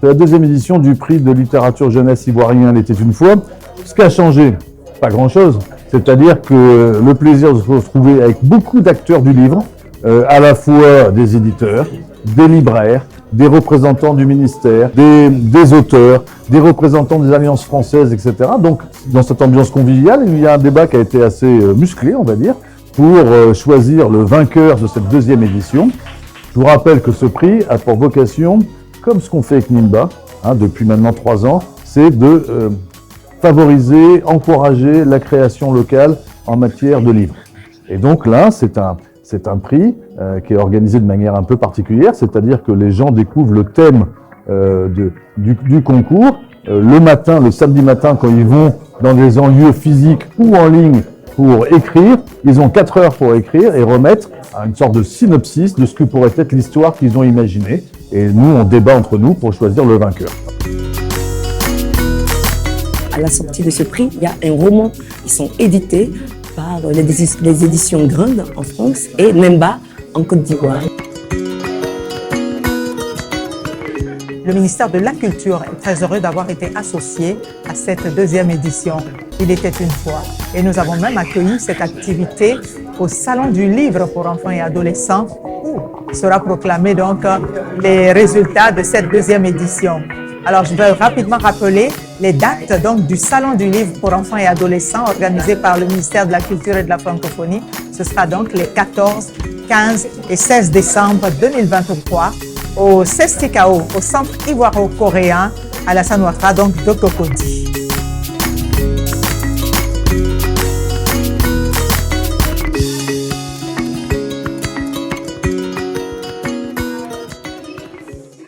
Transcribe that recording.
C'est la deuxième édition du prix de littérature jeunesse ivoirien Il était une fois. Ce qui a changé, pas grand-chose. C'est-à-dire que le plaisir de se retrouver avec beaucoup d'acteurs du livre, à la fois des éditeurs, des libraires, des représentants du ministère, des auteurs, des représentants des alliances françaises, etc. Donc, dans cette ambiance conviviale, il y a un débat qui a été assez musclé, on va dire, pour choisir le vainqueur de cette deuxième édition. Je vous rappelle que ce prix a pour vocation, comme ce qu'on fait avec NIMBA, depuis maintenant 3 ans, c'est de favoriser, encourager la création locale en matière de livres. Et donc là, c'est un prix qui est organisé de manière un peu particulière, c'est-à-dire que les gens découvrent le thème du concours le matin, le samedi matin, quand ils vont dans des lieux physiques ou en ligne pour écrire. Ils ont 4 heures pour écrire et remettre une sorte de synopsis de ce que pourrait être l'histoire qu'ils ont imaginée. Et nous, on débat entre nous pour choisir le vainqueur. À la sortie de ce prix, il y a un roman qui sont édités par les éditions Grande en France et NIMBA en Côte d'Ivoire. Le ministère de la Culture est très heureux d'avoir été associé à cette deuxième édition. Il était une fois. Et nous avons même accueilli cette activité au Salon du Livre pour enfants et adolescents où sera proclamé donc les résultats de cette deuxième édition. Alors, je vais rapidement rappeler les dates donc, du Salon du Livre pour enfants et adolescents organisé par le ministère de la Culture et de la Francophonie. Ce sera donc les 14, 15 et 16 décembre 2023 au CESTICAO, au Centre Ivoiro-Coréen, à la Ouattara, donc de Cocody.